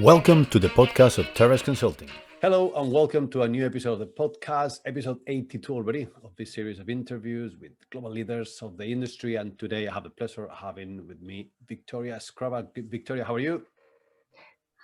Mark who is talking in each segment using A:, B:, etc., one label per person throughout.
A: Welcome to the podcast of Terrace Consulting. Hello and welcome to a new episode of the podcast, episode 82 already of this series of interviews with global leaders of the industry. And today I have the pleasure of having with me Viktoria Skraba. Viktoria, how are you?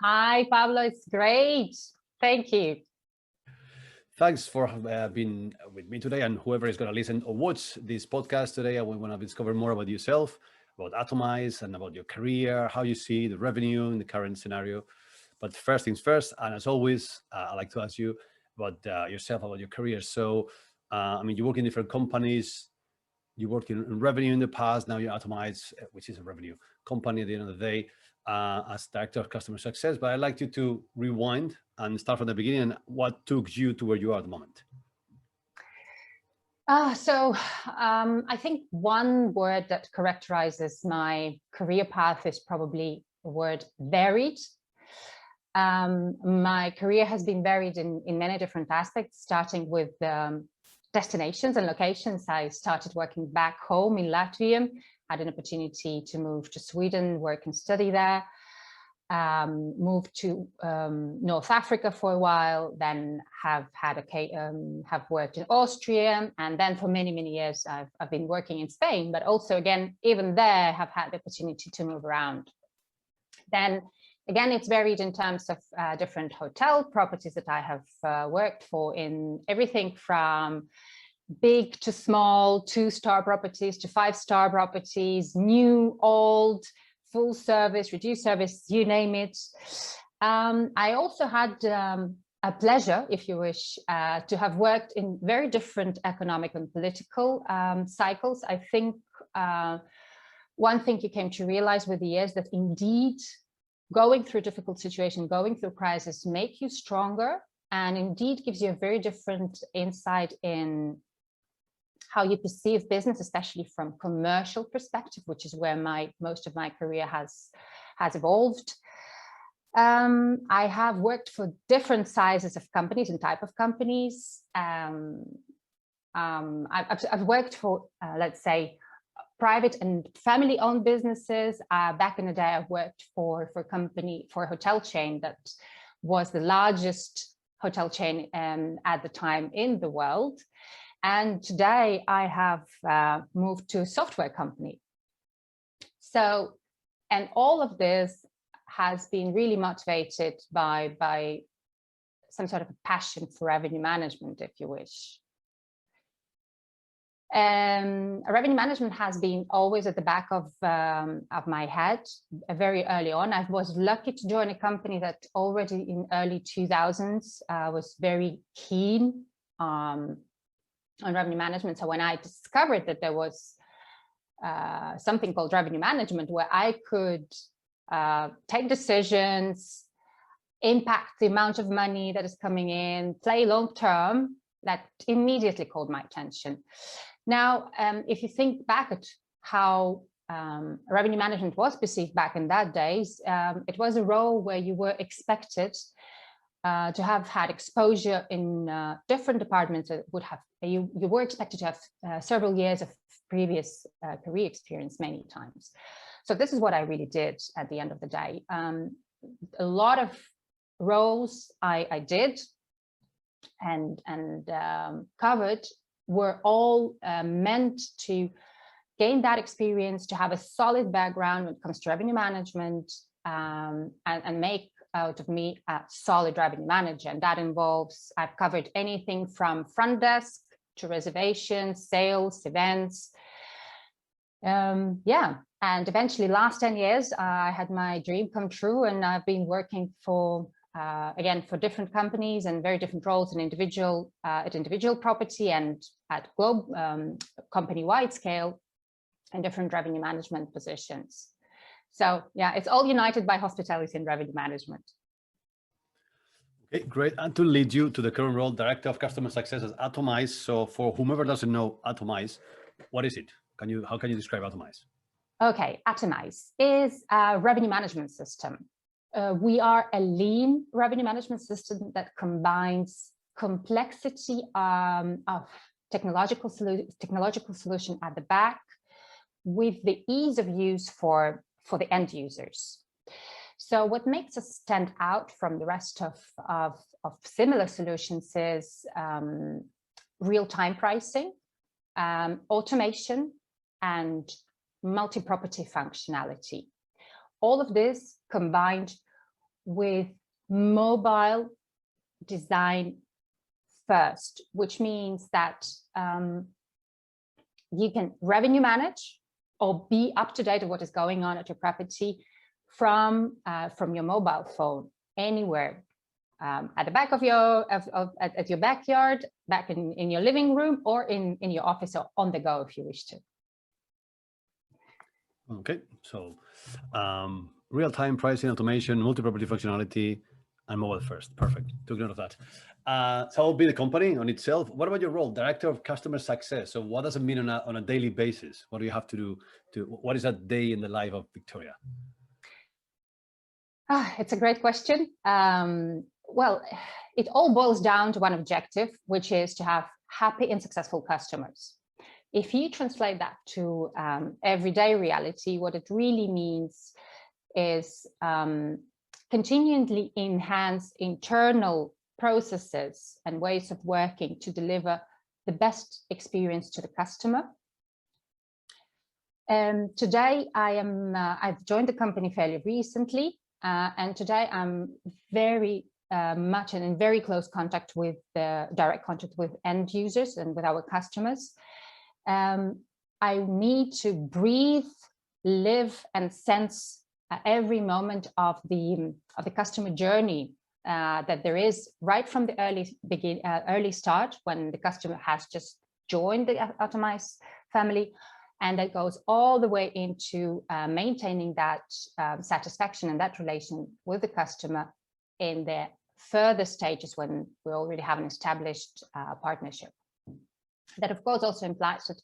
B: Hi, Pablo. It's great. Thank you.
A: Thanks for being with me today, and whoever is going to listen or watch this podcast today. I want to discover more about yourself, about ATOMIZE, and about your career, how you see the revenue in the current scenario. But first things first, and as always, I'd like to ask you about yourself, about your career. So, you work in different companies. You worked in revenue in the past. Now you're ATOMIZE, which is a revenue company at the end of the day, as Director of Customer Success. But I'd like you to rewind and start from the beginning. What took you to where you are at the moment?
B: I think one word that characterizes my career path is probably the word varied. My career has been varied in many different aspects, starting with destinations and locations. I started working back home in Latvia, had an opportunity to move to Sweden, work and study there, moved to North Africa for a while, then have worked in Austria, and then for many years I've been working in Spain, but also again, even there have had the opportunity to move around. Then again, it's varied in terms of different hotel properties that I have worked for, in everything from big to small, 2-star properties to 5-star properties, new, old, full service, reduced service, you name it. I also had a pleasure, if you wish, to have worked in very different economic and political cycles. I think one thing you came to realize with the years that indeed going through a difficult situation, going through crisis, make you stronger, and indeed gives you a very different insight in how you perceive business, especially from commercial perspective, which is where most of my career has evolved. I have worked for different sizes of companies and type of companies. I've worked for, let's say, private and family-owned businesses. Back in the day, I worked for a hotel chain that was the largest hotel chain at the time in the world. And today I have moved to a software company. So, and all of this has been really motivated by some sort of a passion for revenue management, if you wish. Revenue management has been always at the back of my head very early on. I was lucky to join a company that already in early 2000s was very keen on revenue management. So when I discovered that there was something called revenue management, where I could take decisions, impact the amount of money that is coming in, play long term, that immediately called my attention. Now, if you think back at how revenue management was perceived back in that days, it was a role where you were expected to have had exposure in different departments. That would have you were expected to have several years of previous career experience many times. So this is what I really did at the end of the day. A lot of roles I did and covered were all meant to gain that experience, to have a solid background when it comes to revenue management, and make out of me a solid revenue manager. And that involves, I've covered anything from front desk to reservations, sales, events. And eventually last 10 years, I had my dream come true, and I've been working for again, for different companies and very different roles in individual property and at company-wide scale in different revenue management positions. So yeah, it's all united by hospitality and revenue management.
A: Okay, great. And to lead you to the current role, Director of Customer Success at ATOMIZE. So for whomever doesn't know ATOMIZE, what is it? How can you describe ATOMIZE?
B: Okay, ATOMIZE is a revenue management system. We are a lean revenue management system that combines complexity of technological solution at the back with the ease of use for the end users. So what makes us stand out from the rest of similar solutions is real-time pricing, automation, and multi-property functionality. All of this combined with mobile design first, which means that you can revenue manage or be up to date with what is going on at your property from your mobile phone anywhere, at the back of at your backyard, back in your living room, or in your office, or on the go if you wish to.
A: Okay, so real-time pricing, automation, multi-property functionality, and mobile first. Perfect. Took note of that. So I'll be the company on itself. What about your role, Director of Customer Success? So what does it mean on a daily basis? What do you have to do? What is that day in the life of Viktoria?
B: It's a great question. Well, it all boils down to one objective, which is to have happy and successful customers. If you translate that to everyday reality, what it really means is continually enhance internal processes and ways of working to deliver the best experience to the customer. Today I've joined the company fairly recently, and today I'm very much and in very close contact with direct contact with end users and with our customers. I need to breathe, live, and sense every moment of the customer journey that there is, right from the early start, when the customer has just joined the ATOMIZE family, and that goes all the way into maintaining that satisfaction and that relation with the customer in the further stages when we already have an established partnership. That, of course, also implies that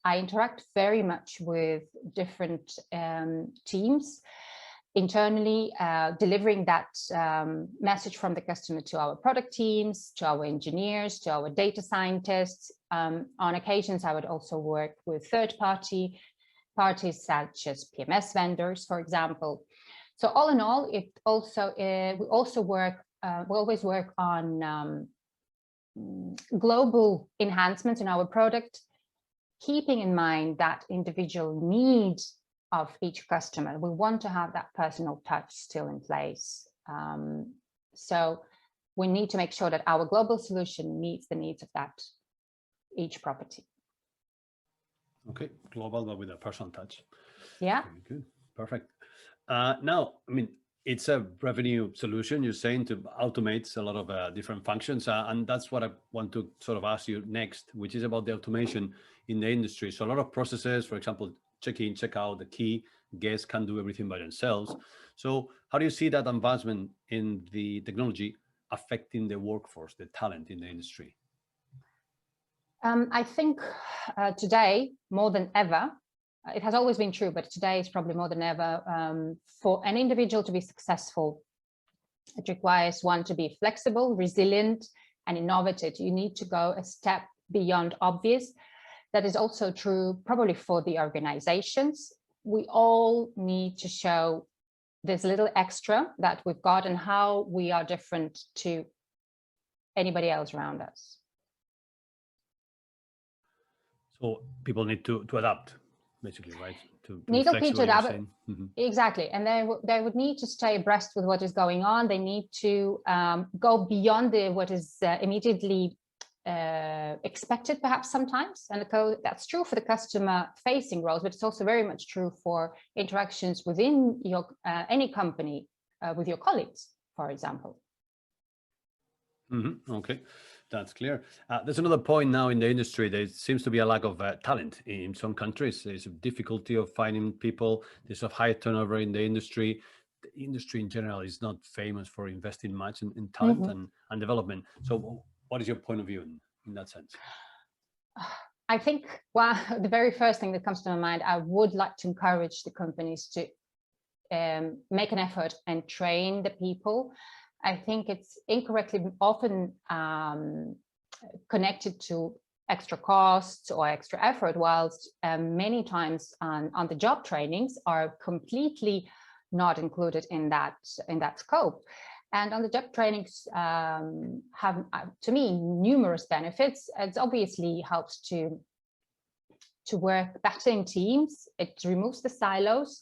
B: I interact very much with different teams internally, delivering that message from the customer to our product teams, to our engineers, to our data scientists. On occasions, I would also work with third-parties such as PMS vendors, for example. So all in all, we always work on global enhancements in our product, keeping in mind that individual needs of each customer. We want to have that personal touch still in place. So we need to make sure that our global solution meets the needs of each property.
A: Okay, global, but with a personal touch.
B: Yeah.
A: Very good, perfect. Now, I mean, it's a revenue solution, you're saying, to automate a lot of different functions. And that's what I want to sort of ask you next, which is about the automation in the industry. So a lot of processes, for example, check in, check out, the key guests can do everything by themselves. So how do you see that advancement in the technology affecting the workforce, the talent in the industry?
B: I think today, more than ever, it has always been true, but today is probably more than ever, for an individual to be successful, it requires one to be flexible, resilient, and innovative. You need to go a step beyond obvious. That is also true probably for the organizations. We all need to show this little extra that we've got and how we are different to anybody else around us.
A: So people need to adapt, basically, right? To
B: need to adapt.
A: Mm-hmm.
B: Exactly. And they would need to stay abreast with what is going on. They need to go beyond what is immediately expected, perhaps sometimes. And that's true for the customer facing roles, but it's also very much true for interactions within your any company with your colleagues, for example.
A: Mm-hmm. Okay, that's clear. There's another point now in the industry. There seems to be a lack of talent in some countries. There's a difficulty of finding people. There's a high turnover in the industry. The industry in general is not famous for investing much in talent mm-hmm. and development. So what is your point of view in that sense?
B: I think, well, the very first thing that comes to my mind, I would like to encourage the companies to make an effort and train the people. I think it's incorrectly often connected to extra costs or extra effort, whilst many times on the job trainings are completely not included in that scope. And on the job trainings have, to me, numerous benefits. It obviously helps to work better in teams. It removes the silos.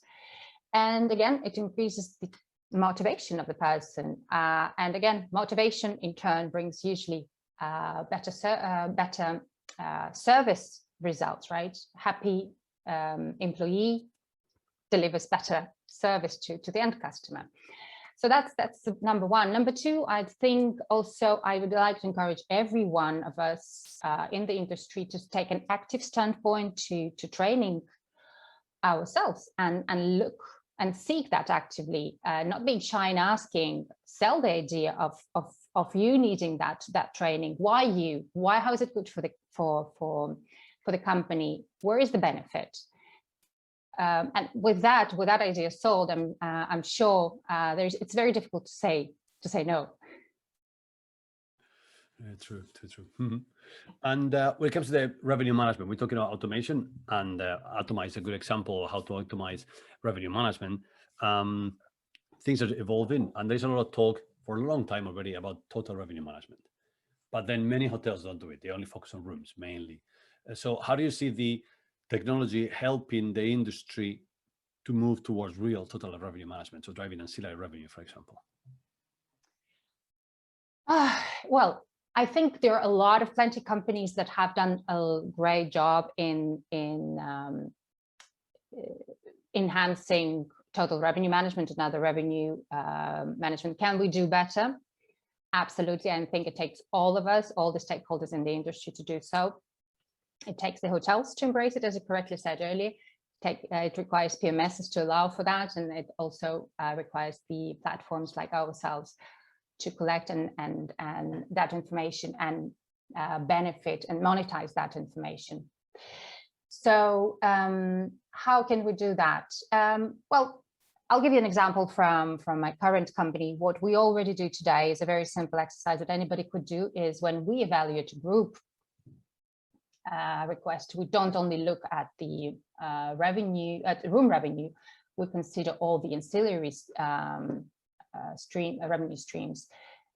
B: And again, it increases the motivation of the person. And again, motivation in turn brings usually better service results, right? Happy employee delivers better service to the end customer. So that's number one. Number two, I think also I would like to encourage every one of us in the industry to take an active standpoint to training ourselves and look and seek that actively, not being shy and asking, sell the idea of you needing that training. Why you? Why? How is it good for the company? Where is the benefit? And with that idea sold, I'm sure it's very difficult to say no.
A: True. Mm-hmm. And when it comes to the revenue management, we're talking about automation, and ATOMIZE is a good example of how to optimize revenue management. Things are evolving, and there's a lot of talk for a long time already about total revenue management. But then many hotels don't do it. They only focus on rooms mainly. So how do you see the technology helping the industry to move towards real total revenue management, so driving ancillary revenue, for example?
B: Well, I think there are plenty companies that have done a great job in enhancing total revenue management and other revenue management. Can we do better? Absolutely. I think it takes all of us, all the stakeholders in the industry, to do so. It takes the hotels to embrace it, as you correctly said earlier. It requires PMSs to allow for that, and it also requires the platforms like ourselves to collect and that information and benefit and monetize that information. So how can we do that? Well, I'll give you an example from my current company. What we already do today is a very simple exercise that anybody could do. Is when we evaluate a group request, we don't only look at the revenue, at the room revenue, we consider all the ancillaries revenue streams.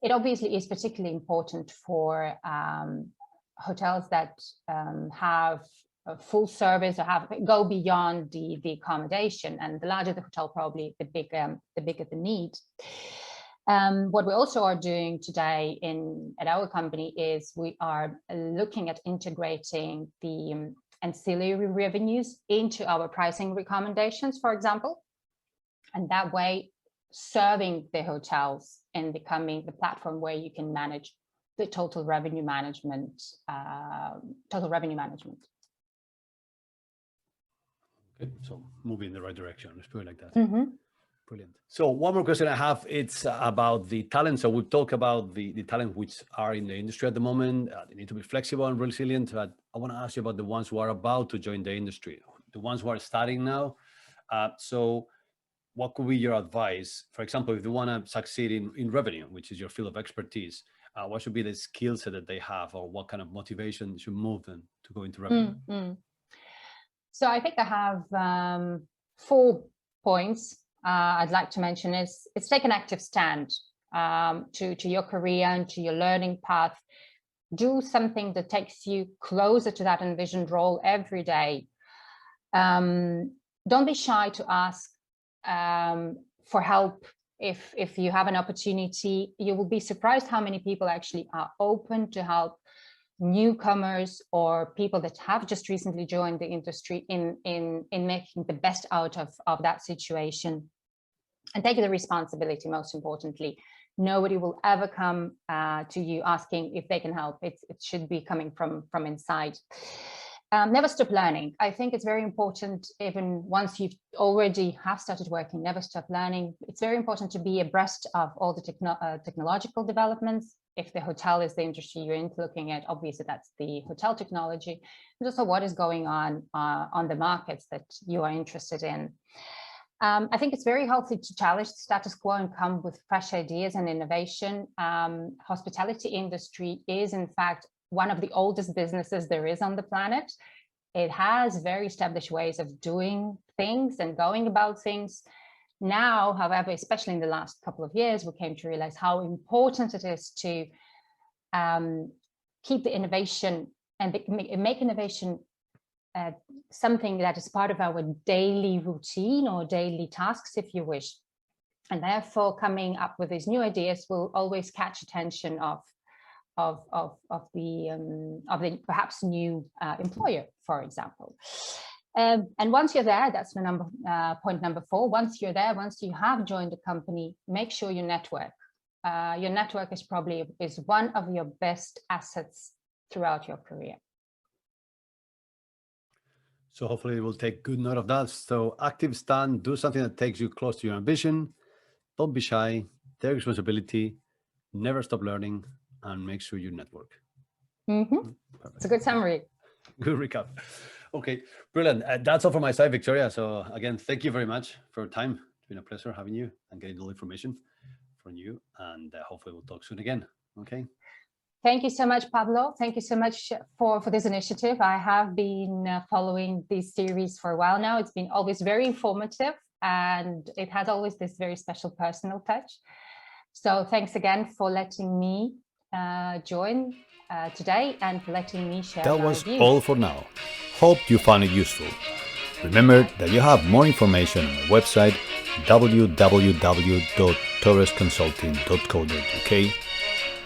B: It obviously is particularly important for hotels that have a full service or go beyond the accommodation, and the larger the hotel, probably the bigger the need. What we also are doing today at our company is we are looking at integrating the ancillary revenues into our pricing recommendations, for example, and that way serving the hotels and becoming the platform where you can manage the total revenue management.
A: Okay, so moving in the right direction, let's put it like that.
B: Mm-hmm.
A: Brilliant. So one more question I have, it's about the talent. So we talk about the talent which are in the industry at the moment. They need to be flexible and resilient. But I want to ask you about the ones who are about to join the industry, the ones who are starting now. So what could be your advice? For example, if you want to succeed in revenue, which is your field of expertise, what should be the skill set that they have, or what kind of motivation should move them to go into revenue?
B: Mm-hmm. So I think I have 4 points I'd like to mention. It's take an active stand to your career and to your learning path. Do something that takes you closer to that envisioned role every day. Don't be shy to ask for help. If you have an opportunity, you will be surprised how many people actually are open to help newcomers or people that have just recently joined the industry in making the best out of that situation, and take the responsibility. Most importantly, nobody will ever come to you asking if they can help. It should be coming from inside. Never stop learning. I think it's very important, even once you've already have started working, never stop learning. It's very important to be abreast of all the technological developments. If the hotel is the industry you're looking at, obviously that's the hotel technology, and also what is going on the markets that you are interested in. I think it's very healthy to challenge the status quo and come with fresh ideas and innovation. Hospitality industry is, in fact, one of the oldest businesses there is on the planet. It has very established ways of doing things and going about things. Now, however, especially in the last couple of years, we came to realize how important it is to keep the innovation and make innovation something that is part of our daily routine or daily tasks, if you wish. And therefore, coming up with these new ideas will always catch attention of the perhaps new employer, for example. And once you're there, that's the point number 4. Once you're there, once you have joined the company, make sure you network. Your network is one of your best assets throughout your career.
A: So hopefully we'll take good note of that. So active stand, do something that takes you close to your ambition. Don't be shy, take responsibility, never stop learning, and make sure you network.
B: It's a good summary.
A: Good recap. Okay, brilliant. That's all from my side, Viktoria. So again, thank you very much for your time. It's been a pleasure having you and getting all the information from you. And hopefully we'll talk soon again. Okay.
B: Thank you so much, Pablo. Thank you so much for this initiative. I have been following this series for a while now. It's been always very informative, and it has always this very special personal touch. So thanks again for letting me join today and for letting me share my views.
C: That was all for now. Hope you found it useful. Remember that you have more information on our website www.torresconsulting.co.uk,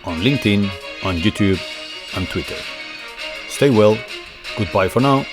C: on LinkedIn, on YouTube and Twitter. Stay well. Goodbye for now.